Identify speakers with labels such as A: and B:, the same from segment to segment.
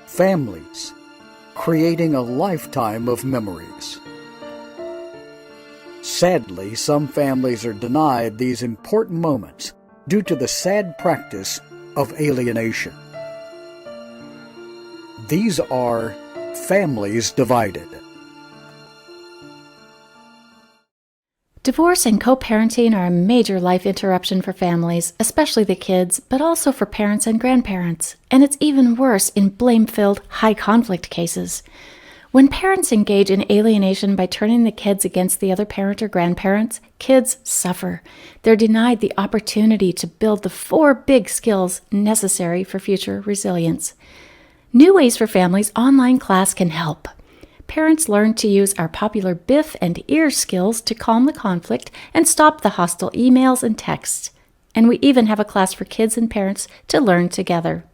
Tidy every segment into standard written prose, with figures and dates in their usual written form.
A: families, creating a lifetime of memories. Sadly, some families are denied these important moments due to the sad practice of alienation. These are families divided.
B: Divorce and co-parenting are a major life interruption for families, especially the kids, but also for parents and grandparents. And it's even worse in blame-filled, high-conflict cases. When parents engage in alienation by turning the kids against the other parent or grandparents, kids suffer. They're denied the opportunity to build the 4 big skills necessary for future resilience. New Ways for Families online class can help. Parents learn to use our popular BIF and EAR skills to calm the conflict and stop the hostile emails and texts. And we even have a class for kids and parents to learn together.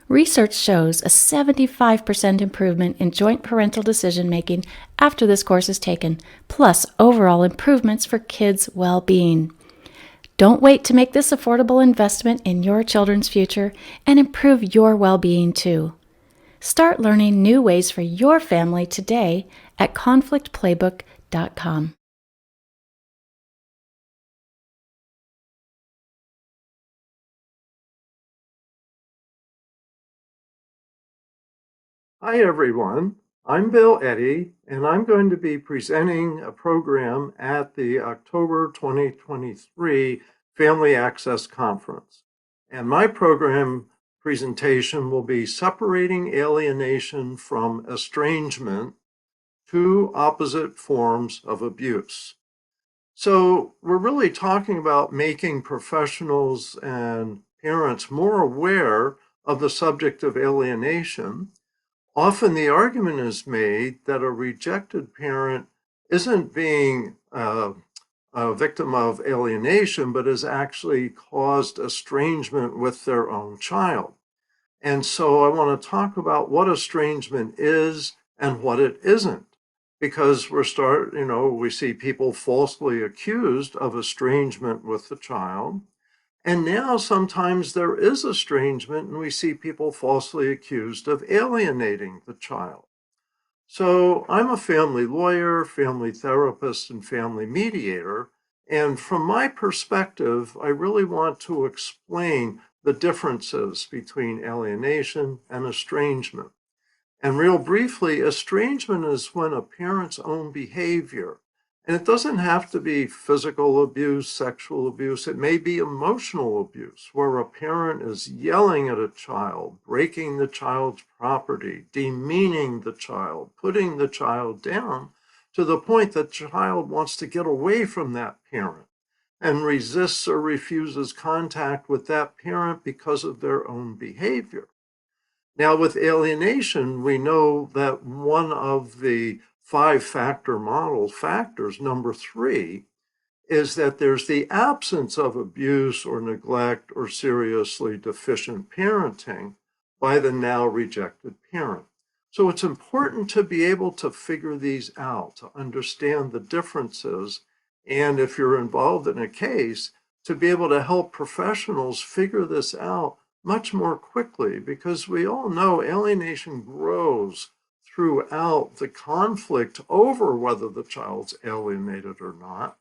B: Research shows a 75% improvement in joint parental decision-making after this course is taken, plus overall improvements for kids' well-being. Don't wait to make this affordable investment in your children's future and improve your well-being too. Start learning new ways for your family today at conflictplaybook.com.
C: Hi everyone, I'm Bill Eddy, and I'm going to be presenting a program at the October 2023 Family Access Conference. And my program presentation will be Separating Alienation from Estrangement, 2 Opposite Forms of Abuse. So we're really talking about making professionals and parents more aware of the subject of alienation. Often the argument is made that a rejected parent isn't being a victim of alienation, but has actually caused estrangement with their own child. And so I want to talk about what estrangement is and what it isn't, because we see people falsely accused of estrangement with the child. And now sometimes there is estrangement and we see people falsely accused of alienating the child. So I'm a family lawyer, family therapist, and family mediator. And from my perspective, I really want to explain the differences between alienation and estrangement. And real briefly, estrangement is when a parent's own behavior, and it doesn't have to be physical abuse, sexual abuse, it may be emotional abuse, where a parent is yelling at a child, breaking the child's property, demeaning the child, putting the child down to the point that the child wants to get away from that parent and resists or refuses contact with that parent because of their own behavior. Now, with alienation, we know that one of the 5-factor model factors, number 3, is that there's the absence of abuse or neglect or seriously deficient parenting by the now rejected parent. So it's important to be able to figure these out, to understand the differences, and if you're involved in a case, to be able to help professionals figure this out much more quickly, because we all know alienation grows throughout the conflict over whether the child's alienated or not.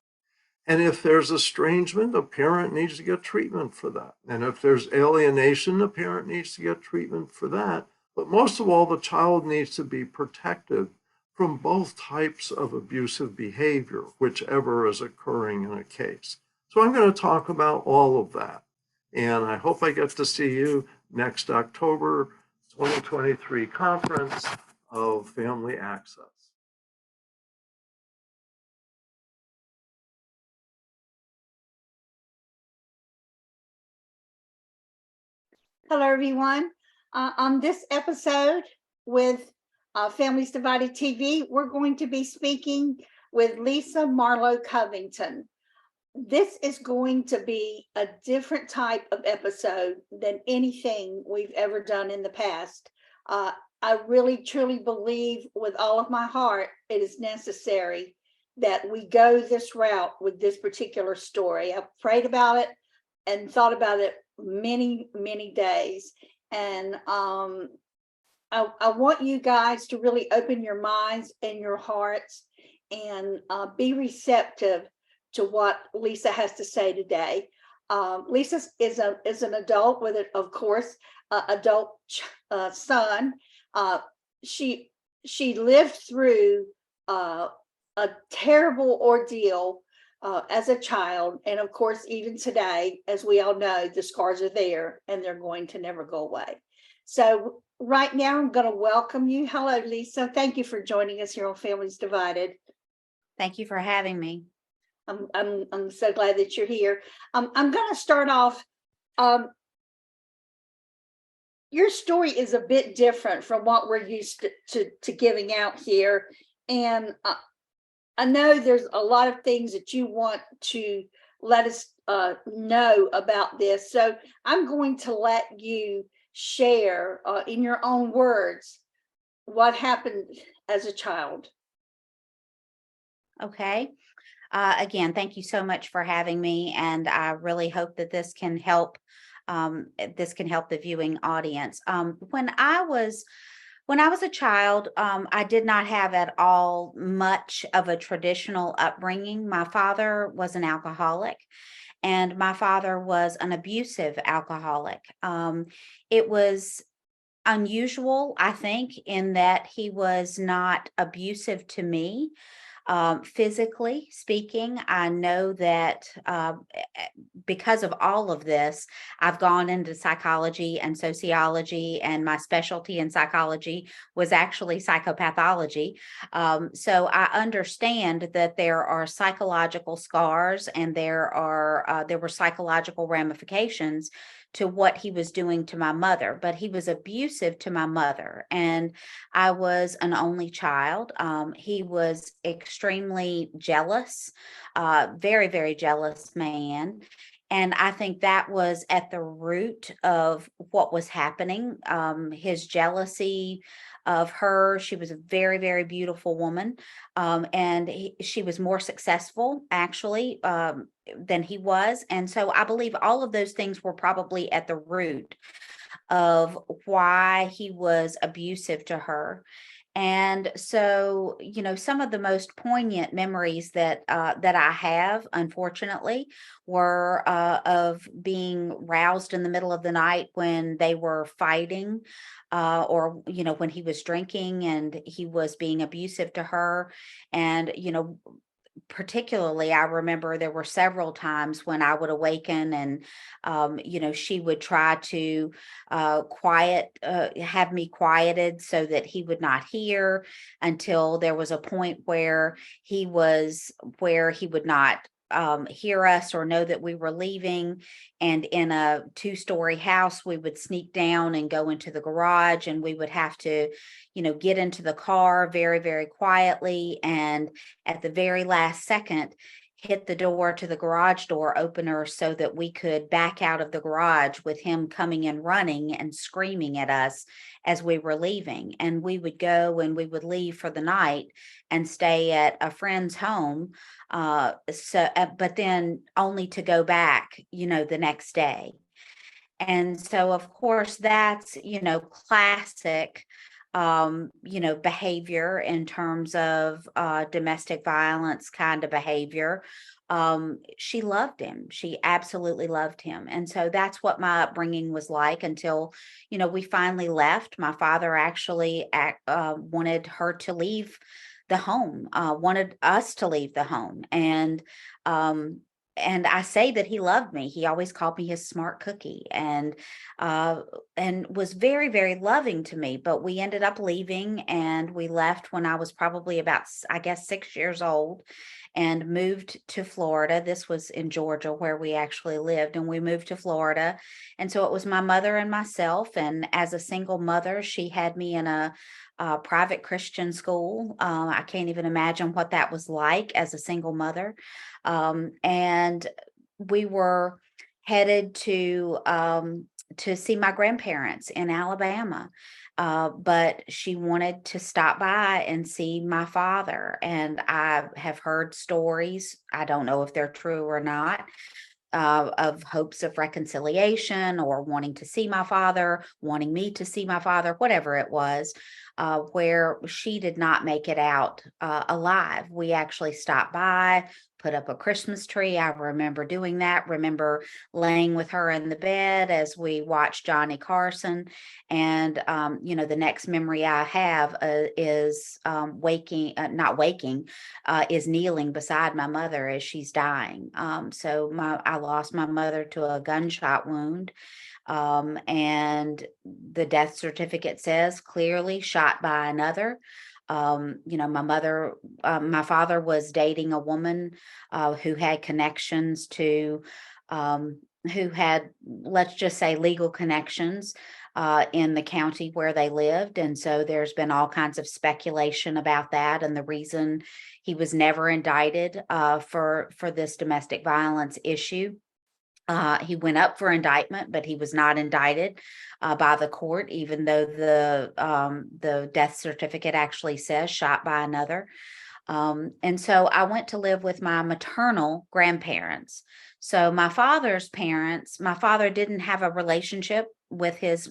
C: And if there's estrangement, a parent needs to get treatment for that. And if there's alienation, a parent needs to get treatment for that. But most of all, the child needs to be protected from both types of abusive behavior, whichever is occurring in a case. So I'm going to talk about all of that. And I hope I get to see you next October 2023 conference of Family Access.
D: Hello, everyone. On this episode with Families Divided TV, we're going to be speaking with Lisa Marlowe Covington. This is going to be a different type of episode than anything we've ever done in the past. I really, truly believe with all of my heart it is necessary that we go this route with this particular story. I've prayed about it and thought about it many, many days. And I want you guys to really open your minds and your hearts and be receptive to what Lisa has to say today. Lisa is an adult with, of course, adult son. She lived through a terrible ordeal as a child, and of course, even today, as we all know, the scars are there and they're going to never go away. So right now, I'm going to welcome you. Hello, Lisa. Thank you for joining us here on Families Divided.
E: Thank you for having me.
D: I'm so glad that you're here. I'm going to start off. Your story is a bit different from what we're used to giving out here, and I know there's a lot of things that you want to let us know about this. So I'm going to let you share in your own words what happened as a child.
E: Okay. Again, thank you so much for having me, and I really hope that this can help. This can help the viewing audience. When I was a child, I did not have at all much of a traditional upbringing. My father was an alcoholic, and my father was an abusive alcoholic. It was unusual, I think, in that he was not abusive to me. Physically speaking, I know that because of all of this, I've gone into psychology and sociology, and my specialty in psychology was actually psychopathology. So I understand that there are psychological scars, and there were psychological ramifications to what he was doing to my mother, but he was abusive to my mother. And I was an only child. He was extremely jealous, very, very jealous man. And I think that was at the root of what was happening. His jealousy of her. She was a very, very beautiful woman. And she was more successful, actually, than he was. And so I believe all of those things were probably at the root of why he was abusive to her. And so, some of the most poignant memories that I have, unfortunately, were of being roused in the middle of the night when they were fighting, or when he was drinking and he was being abusive to her. And particularly, I remember there were several times when I would awaken and, she would try to have me quieted so that he would not hear, until there was a point where he would not hear us or know that we were leaving. And in a 2-story house, we would sneak down and go into the garage, and we would have to, get into the car very, very quietly. And at the very last second, hit the door to the garage door opener so that we could back out of the garage, with him coming in running and screaming at us as we were leaving. And we would go and we would leave for the night and stay at a friend's home. But then only to go back, the next day. And so, of course, that's, classic, behavior in terms of domestic violence kind of behavior. She loved him. She absolutely loved him. And so that's what my upbringing was like until, we finally left. My father actually wanted her to leave the home, wanted us to leave the home. And I say that he loved me. He always called me his smart cookie, and was very, very loving to me. But we ended up leaving, and we left when I was probably about, I guess, 6 years old, and moved to Florida. This was in Georgia where we actually lived, and we moved to Florida. And so it was my mother and myself. And as a single mother, she had me in a private Christian school. I can't even imagine what that was like as a single mother. And we were headed to see my grandparents in Alabama. But she wanted to stop by and see my father. And I have heard stories, I don't know if they're true or not, of hopes of reconciliation or wanting to see my father, wanting me to see my father, whatever it was, where she did not make it out alive. We actually stopped by, put up a Christmas tree. I remember doing that, remember laying with her in the bed as we watched Johnny Carson. And, the next memory I have is not waking, is kneeling beside my mother as she's dying. I lost my mother to a gunshot wound. And the death certificate says clearly shot by another. My father was dating a woman who had connections to, who had, let's just say, legal connections in the county where they lived. And so there's been all kinds of speculation about that. And the reason he was never indicted for this domestic violence issue. He went up for indictment, but he was not indicted by the court, even though the death certificate actually says shot by another. And so I went to live with my maternal grandparents. So my father's parents, my father didn't have a relationship with his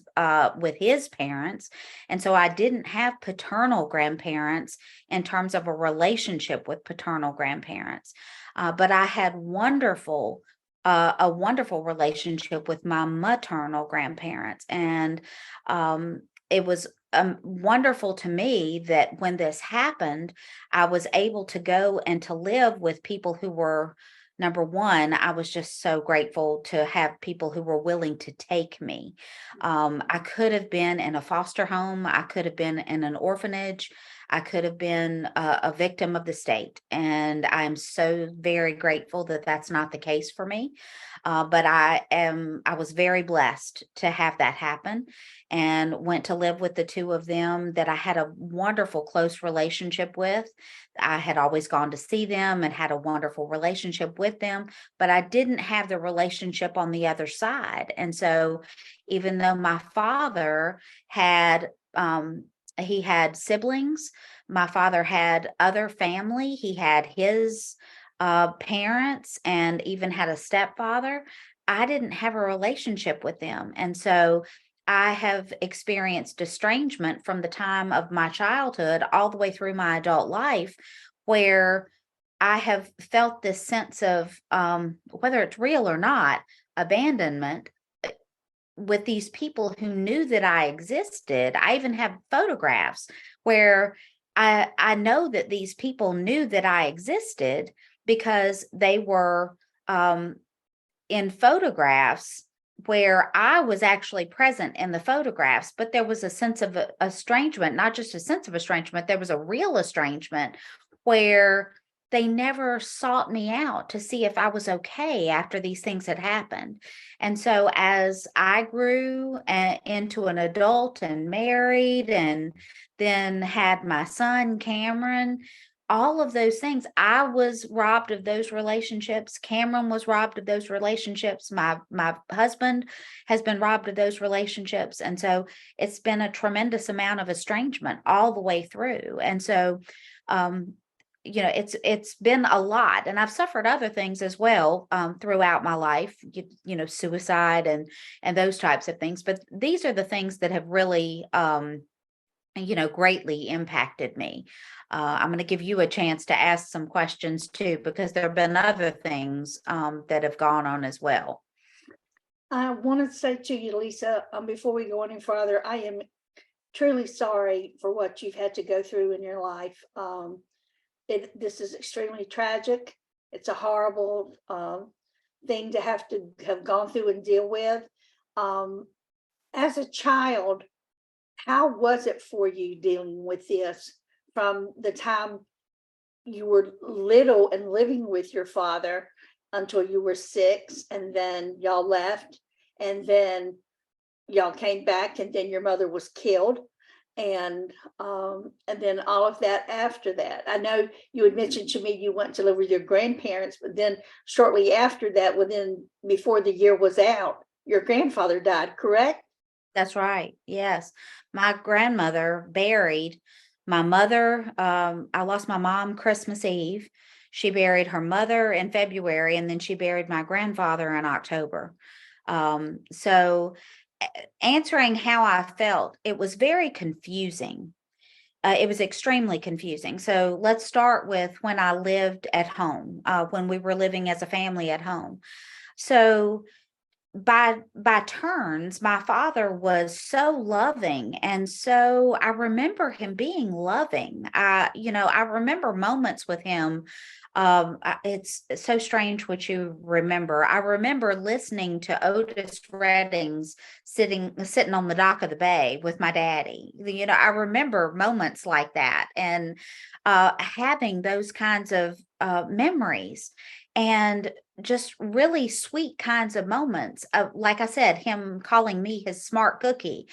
E: parents, and so I didn't have paternal grandparents in terms of a relationship with paternal grandparents. But I had a wonderful relationship with my maternal grandparents. And it was wonderful to me that when this happened, I was able to go and to live with people who were, number one, I was just so grateful to have people who were willing to take me. I could have been in a foster home. I could have been in an orphanage. I could have been a victim of the state. And I'm so very grateful that that's not the case for me. But I was very blessed to have that happen, and went to live with the two of them that I had a wonderful, close relationship with. I had always gone to see them and had a wonderful relationship with them, but I didn't have the relationship on the other side. And so even though my father had, he had siblings, my father had other family, he had his parents, and even had a stepfather, I didn't have a relationship with them. And so I have experienced estrangement from the time of my childhood all the way through my adult life, where I have felt this sense of, whether it's real or not, abandonment with these people who knew that I existed. I even have photographs where I know that these people knew that I existed because they were in photographs where I was actually present in the photographs, but there was a sense of estrangement, not just a sense of estrangement, there was a real estrangement where they never sought me out to see if I was okay after these things had happened. And so as I grew into an adult and married, and then had my son, Cameron, all of those things, I was robbed of those relationships. Cameron was robbed of those relationships. My husband has been robbed of those relationships. And so it's been a tremendous amount of estrangement all the way through. And so, it's been a lot, and I've suffered other things as well throughout my life, suicide and those types of things. But these are the things that have really, greatly impacted me. I'm going to give you a chance to ask some questions too, because there have been other things that have gone on as well.
D: I want to say to you, Lisa, before we go any further, I am truly sorry for what you've had to go through in your life. This is extremely tragic. It's a horrible thing to have gone through and deal with. As a child, how was it for you dealing with this from the time you were little and living with your father until you were 6, and then y'all left, and then y'all came back, and then your mother was killed, and then all of that after that? I know you had mentioned to me you went to live with your grandparents, but then shortly after that, before the year was out, your grandfather died, correct?
E: That's right. Yes. My grandmother buried my mother. I lost my mom Christmas Eve. She buried her mother in February, and then she buried my grandfather in October. So answering how I felt, it was very confusing. It was extremely confusing. So let's start with when I lived at home, when we were living as a family at home. So by turns, my father was so loving, and so I remember him being loving. I remember moments with him. It's so strange what you remember. I remember listening to Otis Redding's sitting on the dock of the bay with my daddy. I remember moments like that, and having those kinds of memories. And just really sweet kinds of moments of, like I said, him calling me his smart cookie.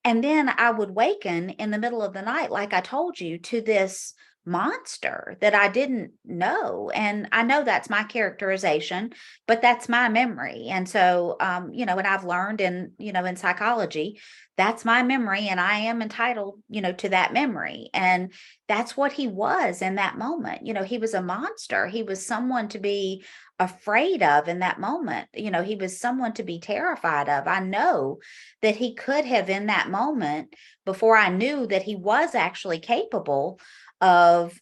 E: And then I would waken in the middle of the night, like I told you, to this monster that I didn't know. And I know that's my characterization, but that's my memory. And so, and I've learned in psychology, that's my memory, and I am entitled, to that memory. And that's what he was in that moment. He was a monster. He was someone to be afraid of in that moment. He was someone to be terrified of. I know that he could have, in that moment, before I knew that he was actually capable of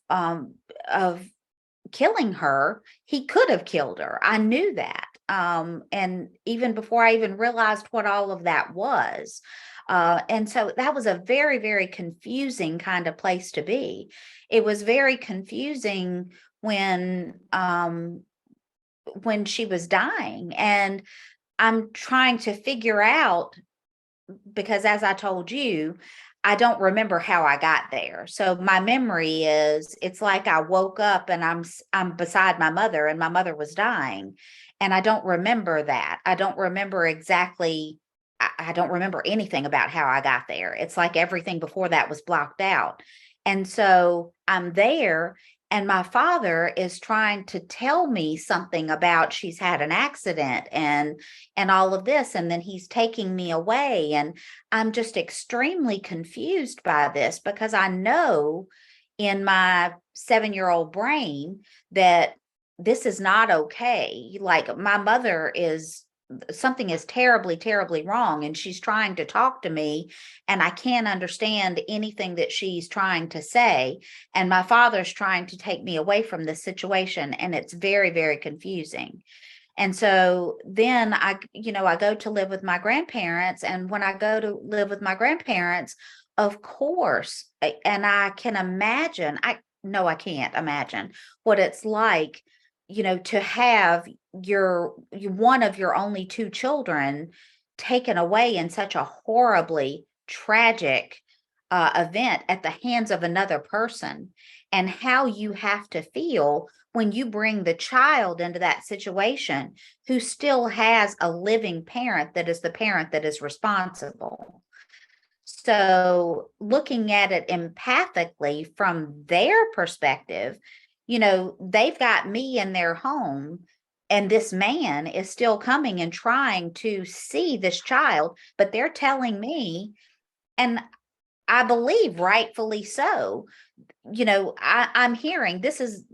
E: killing her, he could have killed her. I knew that. And even before I even realized what all of that was. And so that was a very, very confusing kind of place to be. It was very confusing when she was dying, and I'm trying to figure out, because as I told you, I don't remember how I got there. So my memory is, it's like I woke up and I'm beside my mother, and my mother was dying, and I don't remember that. I don't remember exactly. I don't remember anything about how I got there. It's like everything before that was blocked out. And so I'm there, and my father is trying to tell me something about she's had an accident and all of this, and then he's taking me away, and I'm just extremely confused by this, because I know in my 7-year-old brain that this is not okay. Like, my mother is, something is terribly, terribly wrong, and she's trying to talk to me, and I can't understand anything that she's trying to say. And my father's trying to take me away from this situation, and it's very, very confusing. And so then I go to live with my grandparents, and when I go to live with my grandparents, of course, and I can imagine, I can't imagine what it's like, to have your one of your only two children taken away in such a horribly tragic event at the hands of another person, and how you have to feel when you bring the child into that situation who still has a living parent that is the parent that is responsible. So looking at it empathically from their perspective, they've got me in their home, and this man is still coming and trying to see this child, but they're telling me, and I believe rightfully so, I'm hearing this is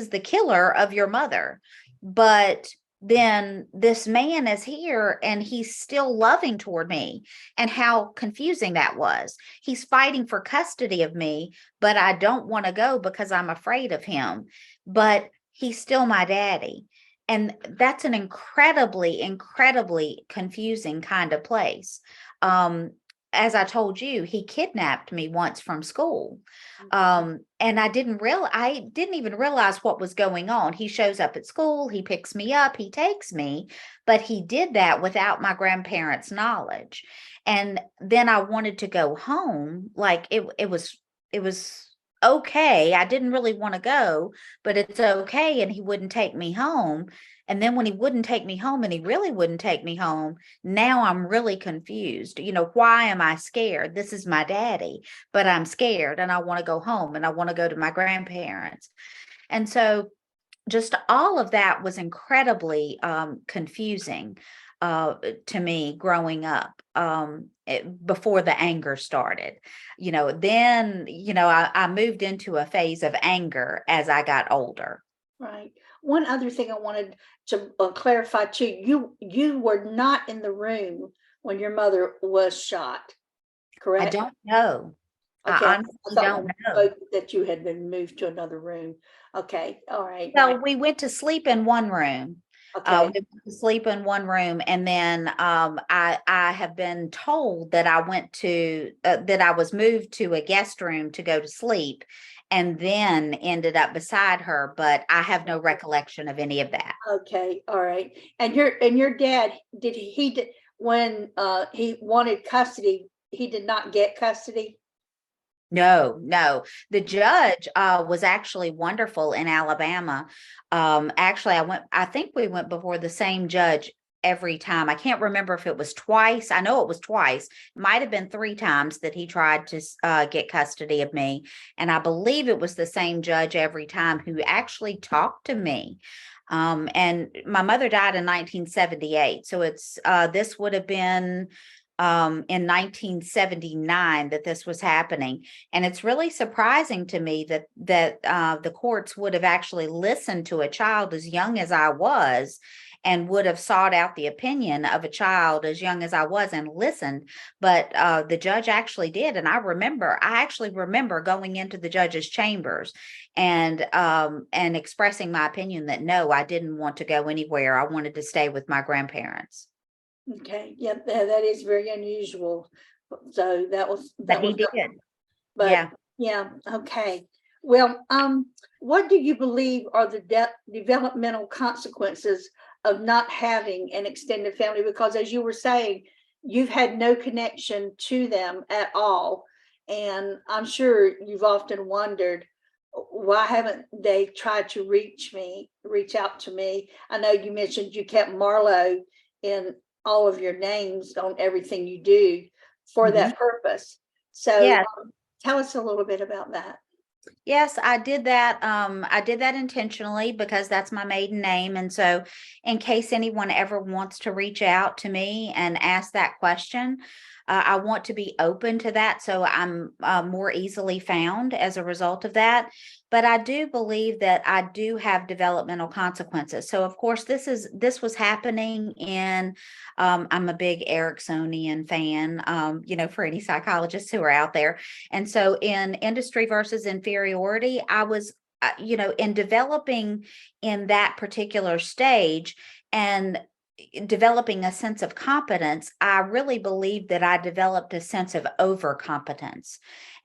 E: the killer of your mother. But then this man is here, and he's still loving toward me, and how confusing that was. He's fighting for custody of me, but I don't want to go because I'm afraid of him, but he's still my daddy. And that's an incredibly, incredibly confusing kind of place. As I told you, he kidnapped me once from school. And I didn't even realize what was going on. He shows up at school, he picks me up, he takes me, but he did that without my grandparents' knowledge. And then I wanted to go home. Like, it was okay. I didn't really want to go, but it's okay. And he wouldn't take me home. And then when he wouldn't take me home, and he really wouldn't take me home, now I'm really confused. Why am I scared? This is my daddy, but I'm scared, and I want to go home, and I want to go to my grandparents. And so just all of that was incredibly confusing to me growing up, before the anger started. Then I moved into a phase of anger as I got older.
D: Right. One other thing I wanted to clarify too, you were not in the room when your mother was shot,
E: I
D: correct?
E: don't know.
D: Okay,
E: I
D: I
E: honestly
D: thought
E: don't
D: when we
E: know.
D: spoke that you had been moved to another room. Okay, all right,
E: Well, we went to sleep in one room.
D: okay,
E: We went to sleep in one room, and then I have been told that that I was moved to a guest room to go to sleep, and then ended up beside her. But I have no recollection of any of that.
D: okay, all right. And your dad, when he wanted custody, he did not get custody?
E: No, no. The judge was actually wonderful in Alabama. Actually, I think we went before the same judge every time. I can't remember if it was twice. I know it was twice. Might have been three times that he tried to get custody of me. And I believe it was the same judge every time who actually talked to me. And my mother died in 1978. So this would have been in 1979 that this was happening. And it's really surprising to me that the courts would have actually listened to a child as young as I was, and would have sought out the opinion of a child as young as I was and listened. But the judge actually did. And I actually remember going into the judge's chambers and expressing my opinion that no, I didn't want to go anywhere. I wanted to stay with my grandparents.
D: Okay, yeah, that is very unusual. So
E: But he did.
D: but
E: Yeah.
D: yeah, okay. Well, what do you believe are the developmental consequences of not having an extended family? Because as you were saying, you've had no connection to them at all. And I'm sure you've often wondered, why haven't they tried to reach out to me? I know you mentioned you kept Marlowe in all of your names on everything you do for
E: Mhm.
D: that purpose. So
E: Yeah.
D: tell us a little bit about that.
E: Yes, I did that. I did that intentionally because that's my maiden name. And so, in case anyone ever wants to reach out to me and ask that question, I want to be open to that so I'm more easily found as a result of that. But I do believe that I do have developmental consequences. So, of course, this was happening in. I'm a big Ericksonian fan. For any psychologists who are out there. And so in industry versus inferiority, I was, in developing in that particular stage and developing a sense of competence, I really believe that I developed a sense of overcompetence.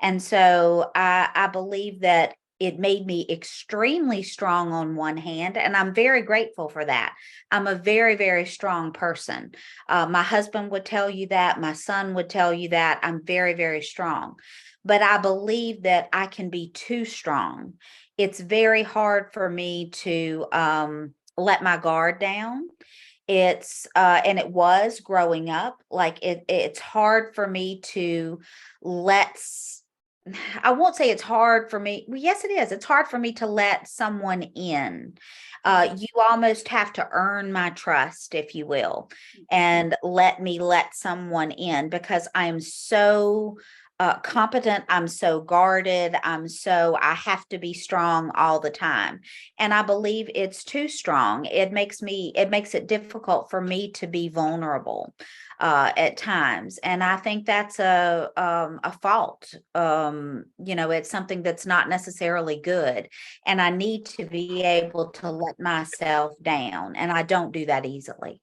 E: And so I believe that it made me extremely strong on one hand, and I'm very grateful for that. I'm a very, very strong person. My husband would tell you that. My son would tell you that. I'm very, very strong. But I believe that I can be too strong. It's very hard for me to let my guard down. And it was growing up, like it's hard for me to let I won't say it's hard for me. Well, yes, it is. It's hard for me to let someone in. You almost have to earn my trust, if you will, and let me let someone in because I am so competent. I'm so guarded. I have to be strong all the time. And I believe it's too strong. It makes it difficult for me to be vulnerable at times. And I think that's a fault. It's something that's not necessarily good. And I need to be able to let myself down. And I don't do that easily.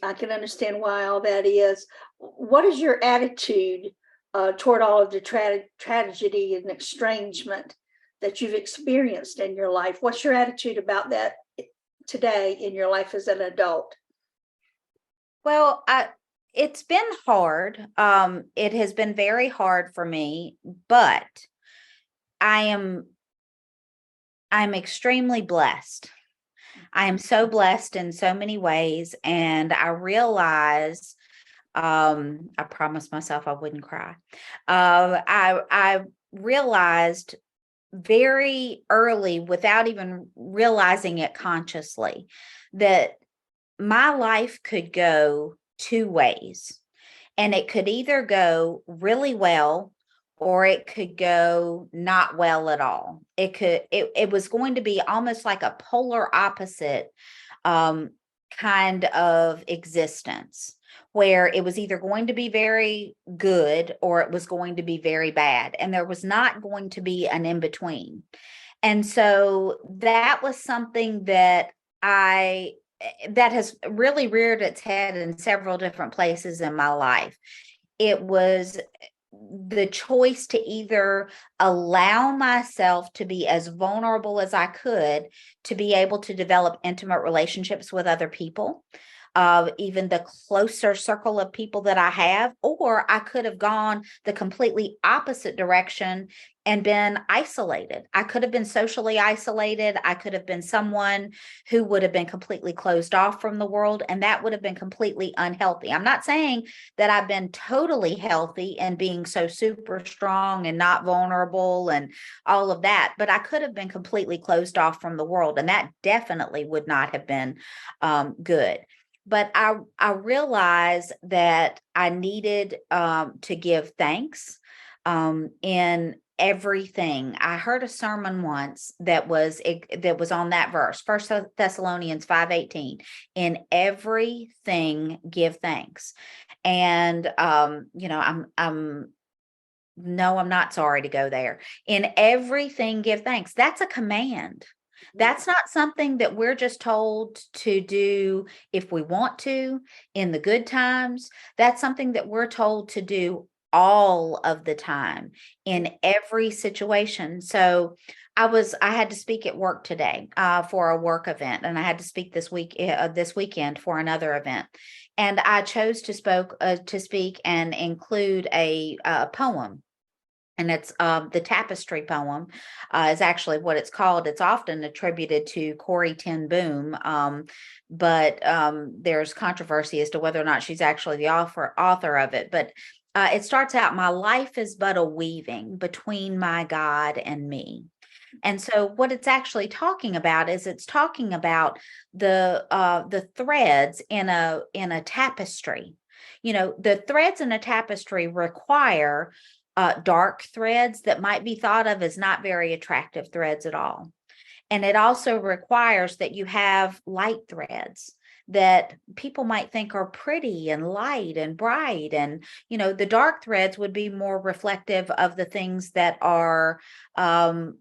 D: I can understand why all that is. What is your attitude toward all of the tragedy and estrangement that you've experienced in your life? What's your attitude about that today in your life as an adult?
E: Well, it's been hard. It has been very hard for me, but I am I'm extremely blessed. I am so blessed in so many ways, and I realize I promised myself I wouldn't cry. I realized very early, without even realizing it consciously, that my life could go two ways. And it could either go really well or it could go not well at all. It was going to be almost like a polar opposite kind of existence, where it was either going to be very good or it was going to be very bad. And there was not going to be an in between. And so that was something that has really reared its head in several different places in my life. It was the choice to either allow myself to be as vulnerable as I could to be able to develop intimate relationships with other people, even the closer circle of people that I have, or I could have gone the completely opposite direction and been isolated. I could have been socially isolated. I could have been someone who would have been completely closed off from the world, and that would have been completely unhealthy. I'm not saying that I've been totally healthy and being so super strong and not vulnerable and all of that, but I could have been completely closed off from the world, and that definitely would not have been good. But I realized that I needed to give thanks in everything. I heard a sermon once that was on that verse, First Thessalonians 5:18. In everything give thanks. And I'm not sorry to go there. In everything give thanks. That's a command. That's not something that we're just told to do if we want to in the good times. That's something that we're told to do all of the time in every situation. So I had to speak at work today for a work event, and I had to speak this weekend for another event. And I chose to speak and include a poem. And it's the tapestry poem is actually what it's called. It's often attributed to Corrie ten Boom, but there's controversy as to whether or not she's actually the author of it. But it starts out, "My life is but a weaving between my God and me." And so what it's actually talking about is it's talking about the threads in a tapestry. The threads in a tapestry require dark threads that might be thought of as not very attractive threads at all. And it also requires that you have light threads that people might think are pretty and light and bright. And, the dark threads would be more reflective of the things that are the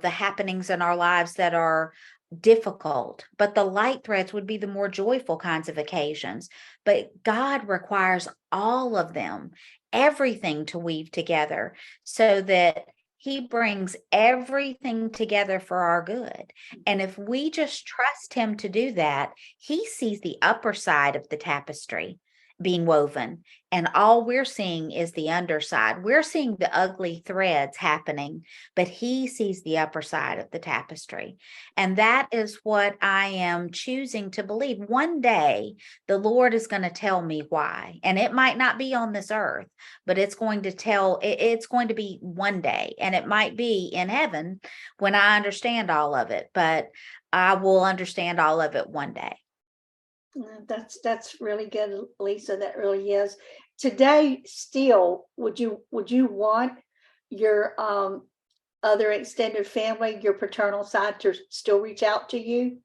E: happenings in our lives that are difficult, but the light threads would be the more joyful kinds of occasions. But God requires all of them, everything to weave together, so that He brings everything together for our good. And if we just trust Him to do that, He sees the upper side of the tapestry being woven, and all we're seeing is the underside. We're seeing the ugly threads happening, but He sees the upper side of the tapestry. And that is what I am choosing to believe. One day the Lord is going to tell me why, and it might not be on this earth, but it's going to be one day, and it might be in heaven when I understand all of it, but I will understand all of it one day.
D: That's really good, Lisa. That really is. Today, still, would you want your other extended family, your paternal side, to still reach out to you?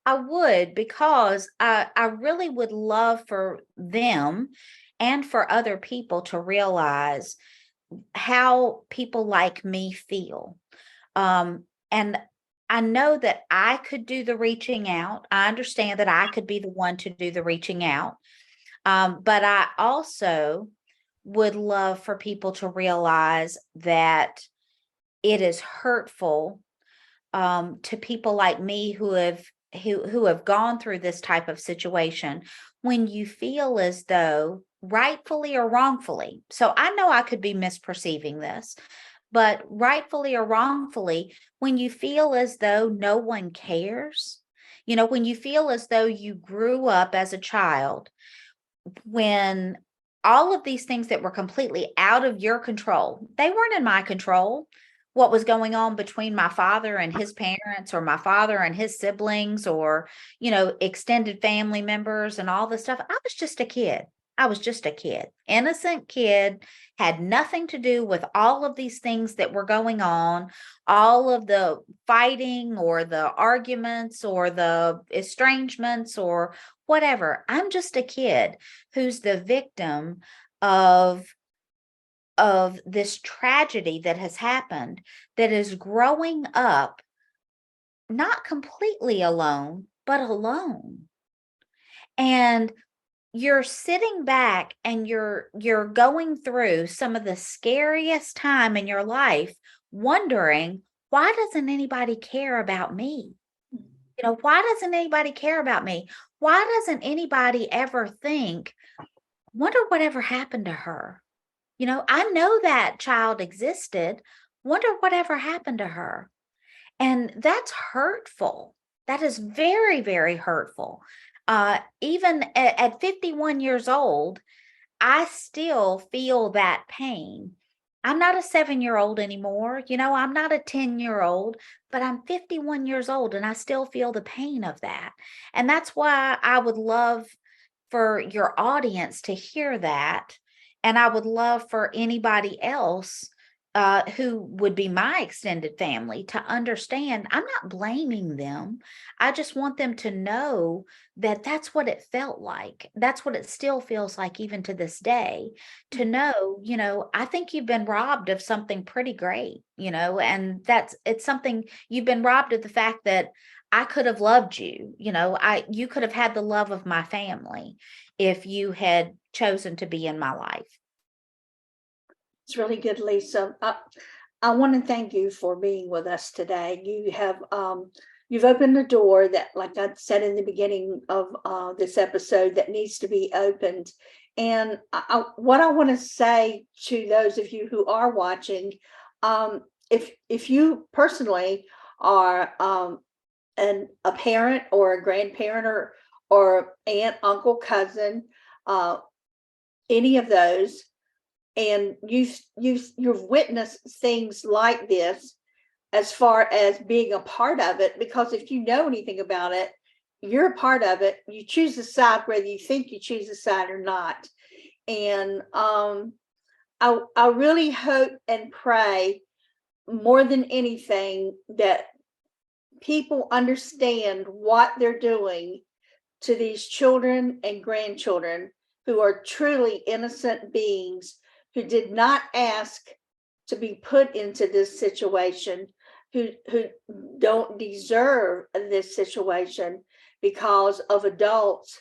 E: I would, because I really would love for them and for other people to realize how people like me feel. And I know that I could do the reaching out. I understand that I could be the one to do the reaching out. But I also would love for people to realize that it is hurtful to people like me who have gone through this type of situation, when you feel as though, rightfully or wrongfully. So I know I could be misperceiving this, but rightfully or wrongfully, when you feel as though no one cares, when you feel as though you grew up as a child, when all of these things that were completely out of your control, they weren't in my control. What was going on between my father and his parents, or my father and his siblings, or, extended family members and all this stuff. I was just a kid. I was just a kid, innocent kid, had nothing to do with all of these things that were going on, all of the fighting or the arguments or the estrangements or whatever. I'm just a kid who's the victim of this tragedy that has happened, that is growing up not completely alone, but alone. And you're sitting back and you're going through some of the scariest time in your life, wondering, why doesn't anybody care about me? Why doesn't anybody care about me? Why doesn't anybody ever think, wonder whatever happened to her? I know that child existed. Wonder whatever happened to her. And that's hurtful. That is very, very hurtful. Even at 51 years old, I still feel that pain. I'm not a 7-year-old anymore. I'm not a 10-year-old, but I'm 51 years old and I still feel the pain of that. And that's why I would love for your audience to hear that. And I would love for anybody else who would be my extended family to understand I'm not blaming them. I just want them to know that that's what it felt like. That's what it still feels like, even to this day, to know, I think you've been robbed of something pretty great, and it's something you've been robbed of, the fact that I could have loved you, you could have had the love of my family if you had chosen to be in my life.
D: It's really good, Lisa. I want to thank you for being with us today. You've opened the door that, like I said in the beginning of this episode, that needs to be opened. And what I want to say to those of you who are watching, if you personally are a parent or a grandparent or aunt, uncle, cousin, any of those, and you've witnessed things like this, as far as being a part of it, because if you know anything about it, you're a part of it. You choose a side whether you think you choose a side or not. And I really hope and pray more than anything that people understand what they're doing to these children and grandchildren who are truly innocent beings who did not ask to be put into this situation, who don't deserve this situation because of adults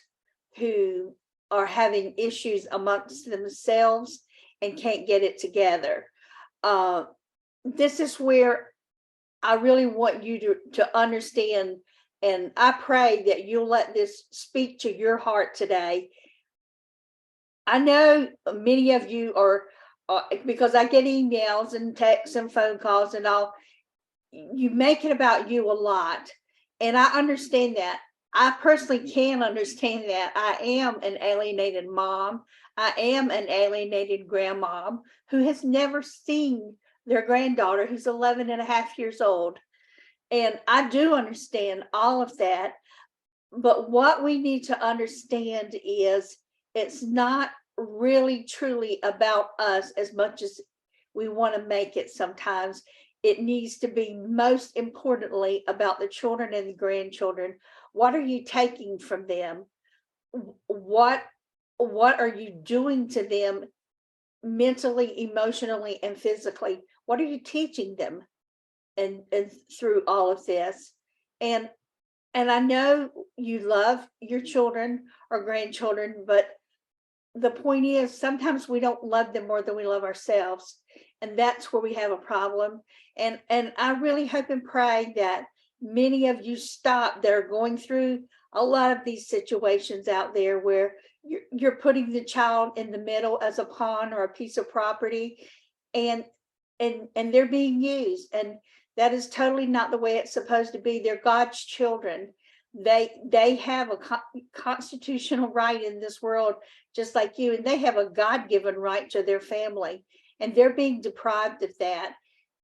D: who are having issues amongst themselves and can't get it together. This is where I really want you to understand, and I pray that you'll let this speak to your heart today. I know many of you are, because I get emails and texts and phone calls and all, you make it about you a lot. And I understand that. I personally can understand that. I am an alienated mom. I am an alienated grandmom who has never seen their granddaughter who's 11 and a half years old. And I do understand all of that. But what we need to understand is it's not really truly about us as much as we want to make it sometimes. It needs to be most importantly about the children and the grandchildren. What are you taking from them? What are you doing to them mentally, emotionally, and physically? What are you teaching them and through all of this? And I know you love your children or grandchildren, but the point is sometimes we don't love them more than we love ourselves. And that's where we have a problem. And I really hope and pray that many of you stop that are going through a lot of these situations out there where you're putting the child in the middle as a pawn or a piece of property, and they're being used. And that is totally not the way it's supposed to be. They're God's children. They have a constitutional right in this world, just like you, and they have a God-given right to their family, and they're being deprived of that,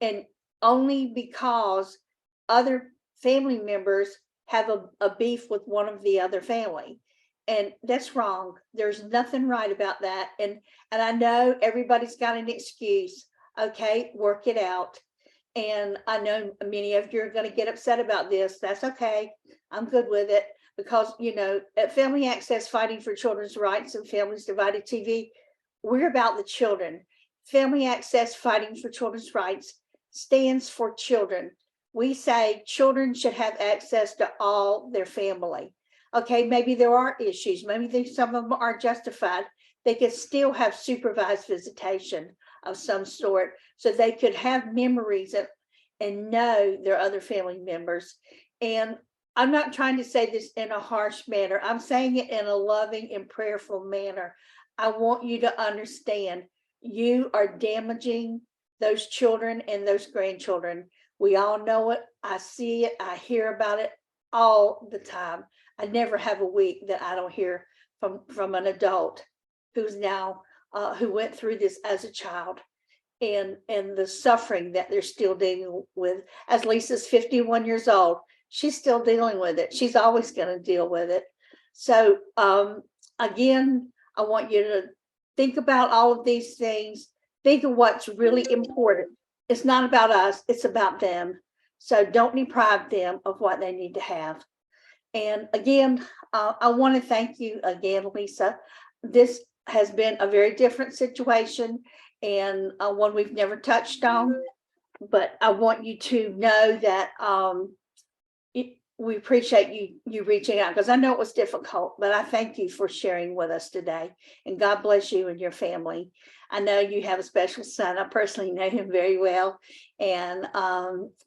D: and only because other family members have a beef with one of the other family. And that's wrong. There's nothing right about that. And I know everybody's got an excuse. Okay, work it out. And I know many of you are going to get upset about this. That's okay. I'm good with it, because, at Family Access Fighting for Children's Rights and Families Divided TV, we're about the children. Family Access Fighting for Children's Rights stands for children. We say children should have access to all their family. Okay, maybe there are issues. Maybe some of them are justified. They could still have supervised visitation of some sort, so they could have memories and know their other family members. And I'm not trying to say this in a harsh manner. I'm saying it in a loving and prayerful manner. I want you to understand, you are damaging those children and those grandchildren. We all know it. I see it. I hear about it all the time. I never have a week that I don't hear from an adult who's now who went through this as a child, and the suffering that they're still dealing with. As Lisa's 51 years old, she's still dealing with it. She's always going to deal with it. So again, I want you to think about all of these things. Think of what's really important. It's not about us, it's about them. So don't deprive them of what they need to have. And again, I want to thank you again, Lisa. This has been a very different situation, and one we've never touched on, but I want you to know that we appreciate you reaching out, because I know it was difficult, but I thank you for sharing with us today, and God bless you and your family. I know you have a special son. I personally know him very well, and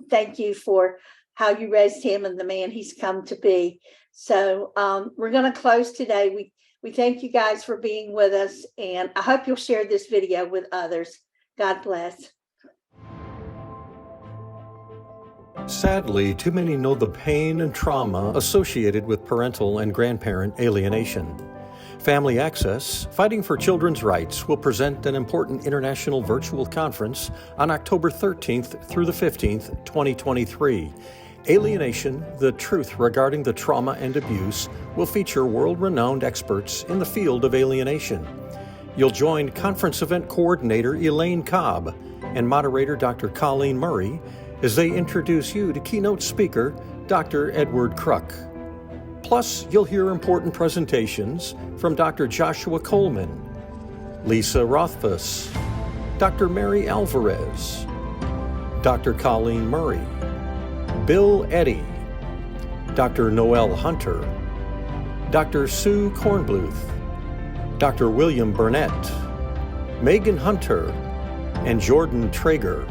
D: thank you for how you raised him and the man he's come to be. So we're going to close today. We thank you guys for being with us, and I hope you'll share this video with others. God bless.
F: Sadly, too many know the pain and trauma associated with parental and grandparent alienation. Family Access, Fighting for Children's Rights, will present an important international virtual conference on October 13th through the 15th, 2023. Alienation, the Truth Regarding the Trauma and Abuse, will feature world-renowned experts in the field of alienation. You'll join conference event coordinator Elaine Cobb and moderator Dr. Colleen Murray as they introduce you to keynote speaker Dr. Edward Kruk. Plus, you'll hear important presentations from Dr. Joshua Coleman, Lisa Rothfuss, Dr. Mary Alvarez, Dr. Colleen Murray, Bill Eddy, Dr. Noel Hunter, Dr. Sue Kornbluth, Dr. William Burnett, Megan Hunter, and Jordan Traeger.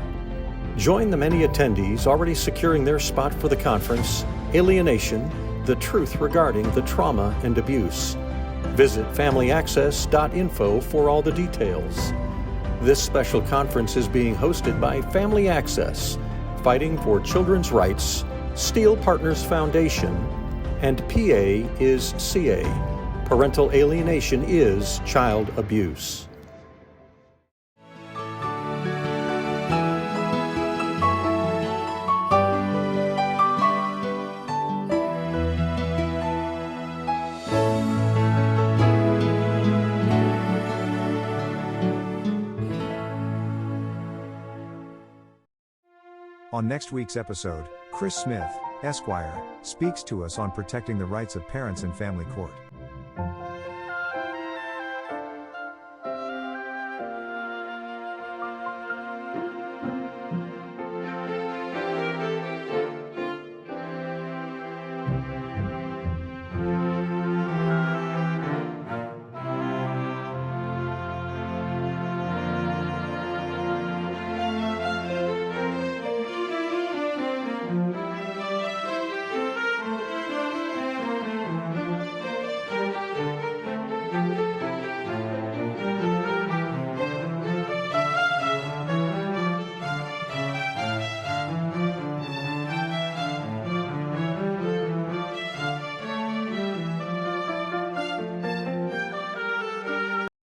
F: Join the many attendees already securing their spot for the conference, Alienation, the Truth Regarding the Trauma and Abuse. Visit familyaccess.info for all the details. This special conference is being hosted by Family Access, Fighting for Children's Rights, Steel Partners Foundation, and PA is CA. Parental alienation is child abuse.
G: On next week's episode, Chris Smith, Esquire, speaks to us on protecting the rights of parents in family court.